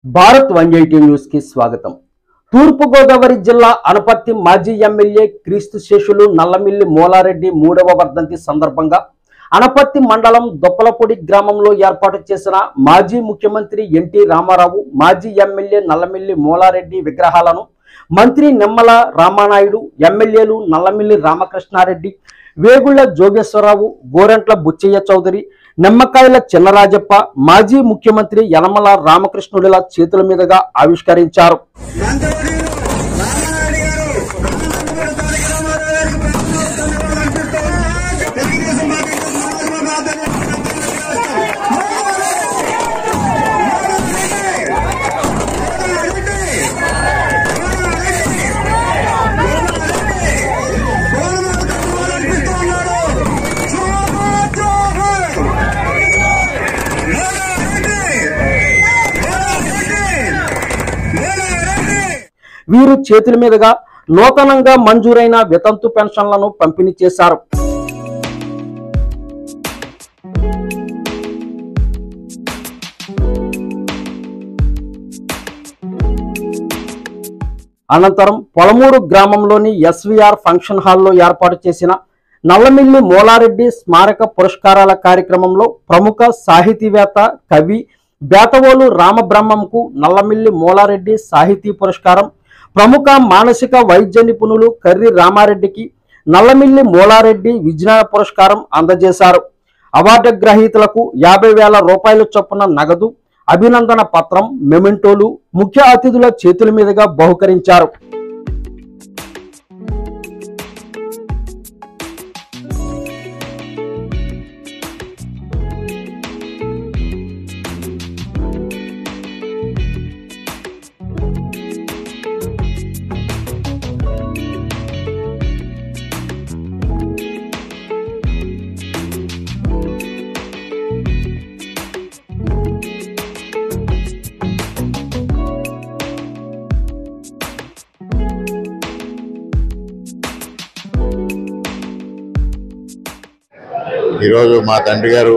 Bharat 180 news కి స్వాగతం. తూర్పు గోదావరి జిల్లా అనపర్తి మాజీ ఎమ్మెల్యే క్రీస్తు శేషులు నల్లమిల్లి మూలారెడ్డి 3వ వర్ధంతి సందర్భంగా అనపర్తి మండలం దొప్పలపూడి గ్రామంలో ఏర్పాటు చేసిన మాజీ ముఖ్యమంత్రి ఎన్టీ రామారావు, మాజీ ఎమ్మెల్యే నల్లమిల్లి మూలారెడ్డి విగ్రహాలను మంత్రి నిమ్మల రామానాయుడు, ఎమ్మెల్యేలు నల్లమిల్లి రామకృష్ణారెడ్డి, వేగుళ్ల జోగేశ్వరరావు, గోరంట్ల బుచ్చయ్య చౌదరి, నిమ్మకాయల చిన్నరాజప్ప, మాజీ ముఖ్యమంత్రి యనమల రామకృష్ణుడిల చేతుల మీదుగా ఆవిష్కరించారు. వీరు చేతుల మీదుగా నూతనంగా మంజూరైన వితంతు పెన్షన్లను పంపిణీ చేశారు. అనంతరం పొలమూరు గ్రామంలోని ఎస్వీఆర్ ఫంక్షన్ హాల్లో ఏర్పాటు చేసిన నల్లమిల్లి మూలారెడ్డి స్మారక పురస్కారాల కార్యక్రమంలో ప్రముఖ సాహితీవేత్త, కవి బేతవోలు రామబ్రహ్మంకు నల్లమిల్లి మూలారెడ్డి సాహితీ పురస్కారం, ప్రముఖ మానసిక వైద్య నిపుణులు కర్రి రామారెడ్డికి నల్లమిల్లి మూలారెడ్డి విజ్ఞాన పురస్కారం అందజేశారు. అవార్డు గ్రహీతలకు 50,000 రూపాయల చొప్పున నగదు, అభినందన పత్రం, మెమెంటోలు ముఖ్య అతిథుల చేతుల మీదుగా బహుకరించారు. ఈరోజు మా తండ్రి గారు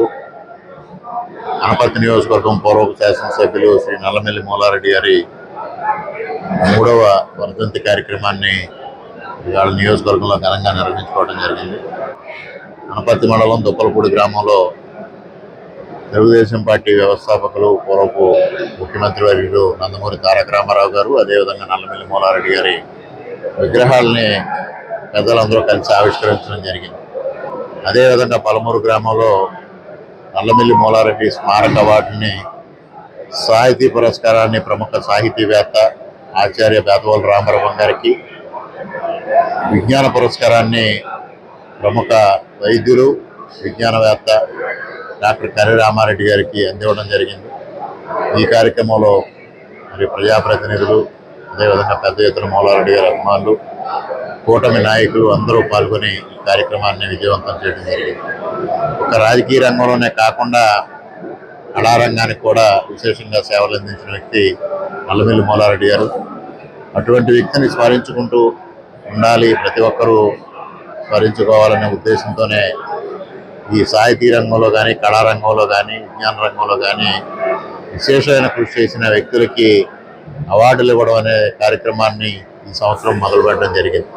అనపర్తి నియోజకవర్గం పూర్వపు శాసనసభ్యులు శ్రీ నల్లమిల్లి మూలారెడ్డి గారి 3వ వర్ధంతి కార్యక్రమాన్ని ఇవాళ నియోజకవర్గంలో ఘనంగా నిర్వహించుకోవడం జరిగింది. అనపర్తి మండలం దొప్పలపూడి గ్రామంలో తెలుగుదేశం పార్టీ వ్యవస్థాపకులు, పూర్వపు ముఖ్యమంత్రి వర్యులు నందమూరి తారక రామారావు గారు, అదేవిధంగా నల్లమిల్లి మూలారెడ్డి గారి విగ్రహాలని పెద్దలందరూ కలిసి ఆవిష్కరించడం జరిగింది. అదేవిధంగా పొలమూరు గ్రామంలో నల్లమిల్లి మూలారెడ్డి స్మారక అవార్డుని, సాహితీ పురస్కారాన్ని ప్రముఖ సాహితీవేత్త ఆచార్య బేతవోలు రామబ్రహ్మం గారికి, విజ్ఞాన పురస్కారాన్ని ప్రముఖ వైద్యులు, విజ్ఞానవేత్త డాక్టర్ కర్రి రామారెడ్డి గారికి అందివ్వడం జరిగింది. ఈ కార్యక్రమంలో మరి ప్రజాప్రతినిధులు, అదేవిధంగా పెద్ద ఎత్తున మూలారెడ్డి గారి అభిమానులు, కూటమి నాయకులు అందరూ పాల్గొని ఈ కార్యక్రమాన్ని విజయవంతం చేయడం జరిగింది. ఒక రాజకీయ రంగంలోనే కాకుండా కళారంగానికి కూడా విశేషంగా సేవలు అందించిన వ్యక్తి నల్లమిల్లి మూలారెడ్డి గారు. అటువంటి వ్యక్తిని స్మరించుకుంటూ ఉండాలి, ప్రతి ఒక్కరూ స్మరించుకోవాలనే ఉద్దేశంతోనే ఈ సాహితీ రంగంలో కానీ, కళారంగంలో కానీ, విజ్ఞాన రంగంలో కానీ విశేషమైన కృషి చేసిన వ్యక్తులకి అవార్డులు ఇవ్వడం అనే కార్యక్రమాన్ని ఈ సంవత్సరం మొదలుపెట్టడం జరిగింది.